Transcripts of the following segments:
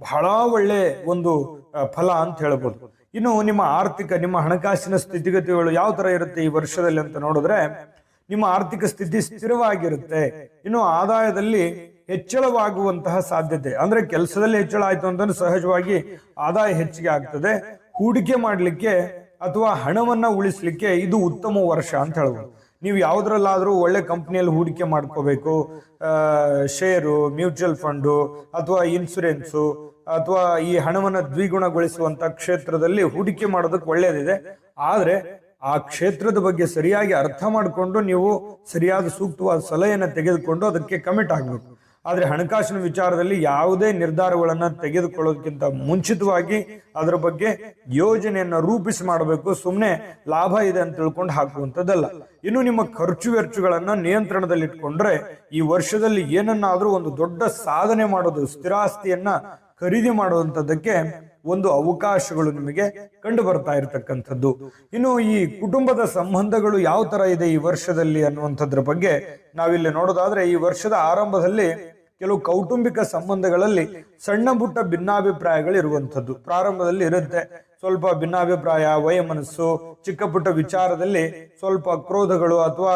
ಬಹಳ ಒಳ್ಳೆ ಒಂದು ಫಲ ಅಂತ ಹೇಳ್ಬೋದು. ಇನ್ನು ನಿಮ್ಮ ಹಣಕಾಸಿನ ಸ್ಥಿತಿಗತಿಗಳು ಯಾವ ತರ ಇರುತ್ತೆ ಈ ವರ್ಷದಲ್ಲಿ ಅಂತ ನೋಡಿದ್ರೆ, ನಿಮ್ಮ ಆರ್ಥಿಕ ಸ್ಥಿತಿ ಸ್ಥಿರವಾಗಿರುತ್ತೆ. ಇನ್ನು ಆದಾಯದಲ್ಲಿ ಹೆಚ್ಚಳವಾಗುವಂತಹ ಸಾಧ್ಯತೆ, ಅಂದ್ರೆ ಕೆಲಸದಲ್ಲಿ ಹೆಚ್ಚಳ ಆಯ್ತು ಅಂತಂದ್ರೆ ಸಹಜವಾಗಿ ಆದಾಯ ಹೆಚ್ಚಿಗೆ ಆಗ್ತದೆ. ಹೂಡಿಕೆ ಮಾಡ್ಲಿಕ್ಕೆ ಅಥವಾ ಹಣವನ್ನ ಉಳಿಸ್ಲಿಕ್ಕೆ ಇದು ಉತ್ತಮ ವರ್ಷ ಅಂತ ಹೇಳ್ಬೋದು. ನೀವು ಯಾವುದ್ರಲ್ಲಾದ್ರೂ ಒಳ್ಳೆ ಕಂಪ್ನಿಯಲ್ಲಿ ಹೂಡಿಕೆ ಮಾಡ್ಕೋಬೇಕು, ಶೇರು, ಮ್ಯೂಚುವಲ್ ಫಂಡು ಅಥವಾ ಇನ್ಸೂರೆನ್ಸು ಅಥವಾ ಈ ಹಣವನ್ನು ದ್ವಿಗುಣಗೊಳಿಸುವಂತ ಕ್ಷೇತ್ರದಲ್ಲಿ ಹೂಡಿಕೆ ಮಾಡೋದಕ್ಕೆ ಒಳ್ಳೇದಿದೆ. ಆದ್ರೆ ಆ ಕ್ಷೇತ್ರದ ಬಗ್ಗೆ ಸರಿಯಾಗಿ ಅರ್ಥ ಮಾಡಿಕೊಂಡು ನೀವು ಸರಿಯಾದ ಸೂಕ್ತವಾದ ಸಲಹೆಯನ್ನು ತೆಗೆದುಕೊಂಡು ಅದಕ್ಕೆ ಕಮಿಟ್ ಆಗ್ಬೇಕು. ಆದ್ರೆ ಹಣಕಾಸಿನ ವಿಚಾರದಲ್ಲಿ ಯಾವುದೇ ನಿರ್ಧಾರಗಳನ್ನ ತೆಗೆದುಕೊಳ್ಳೋದಕ್ಕಿಂತ ಮುಂಚಿತವಾಗಿ ಅದರ ಬಗ್ಗೆ ಯೋಜನೆಯನ್ನ ರೂಪಿಸಿ ಮಾಡಬೇಕು. ಸುಮ್ಮನೆ ಲಾಭ ಇದೆ ಅಂತ ತಿಳ್ಕೊಂಡು ಹಾಕುವಂಥದ್ದಲ್ಲ. ಇನ್ನು ನಿಮ್ಮ ಖರ್ಚು ವೆಚ್ಚಗಳನ್ನ ನಿಯಂತ್ರಣದಲ್ಲಿ ಇಟ್ಕೊಂಡ್ರೆ ಈ ವರ್ಷದಲ್ಲಿ ಏನನ್ನಾದ್ರೂ ಒಂದು ದೊಡ್ಡ ಸಾಧನೆ ಮಾಡೋದು, ಸ್ಥಿರಾಸ್ತಿಯನ್ನ ಖರೀದಿ ಮಾಡುವಂಥದ್ದಕ್ಕೆ ಒಂದು ಅವಕಾಶಗಳು ನಿಮಗೆ ಕಂಡು ಬರ್ತಾ ಇರತಕ್ಕಂಥದ್ದು. ಇನ್ನು ಈ ಕುಟುಂಬದ ಸಂಬಂಧಗಳು ಯಾವ ತರ ಇದೆ ಈ ವರ್ಷದಲ್ಲಿ ಅನ್ನುವಂಥದ್ರ ಬಗ್ಗೆ ನಾವಿಲ್ಲಿ ನೋಡೋದಾದ್ರೆ, ಈ ವರ್ಷದ ಆರಂಭದಲ್ಲಿ ಕೆಲವು ಕೌಟುಂಬಿಕ ಸಂಬಂಧಗಳಲ್ಲಿ ಸಣ್ಣ ಪುಟ್ಟ ಭಿನ್ನಾಭಿಪ್ರಾಯಗಳು ಇರುವಂಥದ್ದು ಪ್ರಾರಂಭದಲ್ಲಿ ಇರುತ್ತೆ. ಸ್ವಲ್ಪ ಭಿನ್ನಾಭಿಪ್ರಾಯ, ವಯಮನಸ್ಸು, ಚಿಕ್ಕ ಪುಟ್ಟ ವಿಚಾರದಲ್ಲಿ ಸ್ವಲ್ಪ ಕ್ರೋಧಗಳು ಅಥವಾ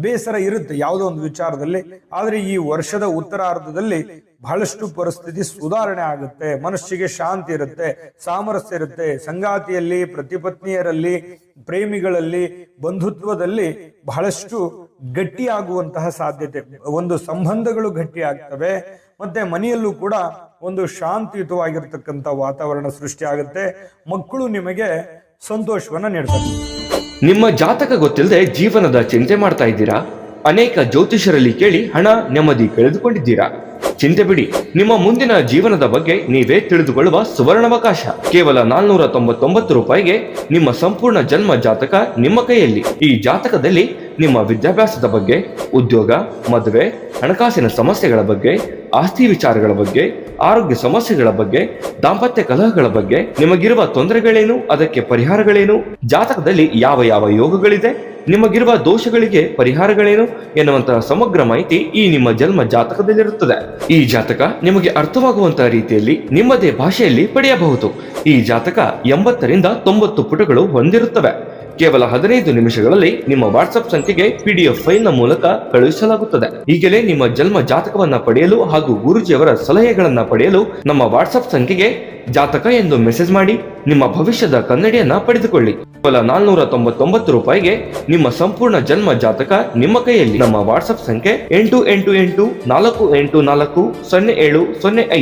ಬೇಸರ ಇರುತ್ತೆ ಯಾವುದೋ ಒಂದು ವಿಚಾರದಲ್ಲಿ. ಆದ್ರೆ ಈ ವರ್ಷದ ಉತ್ತರಾರ್ಧದಲ್ಲಿ ಬಹಳಷ್ಟು ಪರಿಸ್ಥಿತಿ ಸುಧಾರಣೆ ಆಗುತ್ತೆ. ಮನಸ್ಸಿಗೆ ಶಾಂತಿ ಇರುತ್ತೆ, ಸಾಮರಸ್ಯ ಇರುತ್ತೆ. ಸಂಗಾತಿಯಲ್ಲಿ, ಪ್ರತಿಪತ್ನಿಯರಲ್ಲಿ, ಪ್ರೇಮಿಗಳಲ್ಲಿ, ಬಂಧುತ್ವದಲ್ಲಿ ಬಹಳಷ್ಟು ಗಟ್ಟಿಯಾಗುವಂತಹ ಸಾಧ್ಯತೆ, ಒಂದು ಸಂಬಂಧಗಳು ಗಟ್ಟಿ ಆಗ್ತವೆ. ಮತ್ತೆ ಮನೆಯಲ್ಲೂ ಕೂಡ ಒಂದು ಶಾಂತಿಯುತವಾಗಿರ್ತಕ್ಕಂಥ ವಾತಾವರಣ ಸೃಷ್ಟಿ ಆಗುತ್ತೆ. ಮಕ್ಕಳು ನಿಮಗೆ ಸಂತೋಷವನ್ನ ನೀಡ್ತಾರೆ. ನಿಮ್ಮ ಜಾತಕ ಗೊತ್ತಿಲ್ಲದೆ ಜೀವನದ ಚಿಂತೆ ಮಾಡ್ತಾ ಇದ್ದೀರಾ? ಅನೇಕ ಜ್ಯೋತಿಷರಲ್ಲಿ ಕೇಳಿ ಹಣ, ನೆಮ್ಮದಿ ಕಳೆದುಕೊಂಡಿದ್ದೀರಾ? ಚಿಂತೆ ಬಿಡಿ, ನಿಮ್ಮ ಮುಂದಿನ ಜೀವನದ ಬಗ್ಗೆ ನೀವೇ ತಿಳಿದುಕೊಳ್ಳುವ ಸುವರ್ಣಾವಕಾಶ. ಕೇವಲ 499 ರೂಪಾಯಿಗೆ ನಿಮ್ಮ ಸಂಪೂರ್ಣ ಜನ್ಮ ಜಾತಕ ನಿಮ್ಮ ಕೈಯಲ್ಲಿ. ಈ ಜಾತಕದಲ್ಲಿ ನಿಮ್ಮ ವಿದ್ಯಾಭ್ಯಾಸದ ಬಗ್ಗೆ, ಉದ್ಯೋಗ, ಮದುವೆ, ಹಣಕಾಸಿನ ಸಮಸ್ಯೆಗಳ ಬಗ್ಗೆ, ಆಸ್ತಿ ವಿಚಾರಗಳ ಬಗ್ಗೆ, ಆರೋಗ್ಯ ಸಮಸ್ಯೆಗಳ ಬಗ್ಗೆ, ದಾಂಪತ್ಯ ಕಲಹಗಳ ಬಗ್ಗೆ, ನಿಮಗಿರುವ ತೊಂದರೆಗಳೇನು, ಅದಕ್ಕೆ ಪರಿಹಾರಗಳೇನು, ಜಾತಕದಲ್ಲಿ ಯಾವ ಯಾವ ಯೋಗಗಳಿದೆ, ನಿಮಗಿರುವ ದೋಷಗಳಿಗೆ ಪರಿಹಾರಗಳೇನು ಎನ್ನುವಂತಹ ಸಮಗ್ರ ಮಾಹಿತಿ ಈ ನಿಮ್ಮ ಜನ್ಮ ಜಾತಕದಲ್ಲಿರುತ್ತದೆ. ಈ ಜಾತಕ ನಿಮಗೆ ಅರ್ಥವಾಗುವಂತಹ ರೀತಿಯಲ್ಲಿ ನಿಮ್ಮದೇ ಭಾಷೆಯಲ್ಲಿ ಪಡೆಯಬಹುದು. ಈ ಜಾತಕ 80ರಿಂದ 90 ಪುಟಗಳು ಹೊಂದಿರುತ್ತವೆ. ಕೇವಲ 15 ನಿಮಿಷಗಳಲ್ಲಿ ನಿಮ್ಮ ವಾಟ್ಸ್ಆಪ್ ಸಂಖ್ಯೆಗೆ PDF ಫೈಲ್ನ ಮೂಲಕ ಕಳುಹಿಸಲಾಗುತ್ತದೆ. ಈಗಲೇ ನಿಮ್ಮ ಜನ್ಮ ಜಾತಕವನ್ನ ಪಡೆಯಲು ಹಾಗೂ ಗುರುಜಿಯವರ ಸಲಹೆಗಳನ್ನ ಪಡೆಯಲು ನಮ್ಮ ವಾಟ್ಸ್ಆಪ್ ಸಂಖ್ಯೆಗೆ ಜಾತಕ ಎಂದು ಮೆಸೇಜ್ ಮಾಡಿ ನಿಮ್ಮ ಭವಿಷ್ಯದ ಕನ್ನಡಿಯನ್ನ ಪಡೆದುಕೊಳ್ಳಿ. ಕೇವಲ 499 ರೂಪಾಯಿಗೆ ನಿಮ್ಮ ಸಂಪೂರ್ಣ ಜನ್ಮ ಜಾತಕ ನಿಮ್ಮ ಕೈಯಲ್ಲಿ. ನಮ್ಮ ವಾಟ್ಸ್ಆಪ್ ಸಂಖ್ಯೆ 8884840705.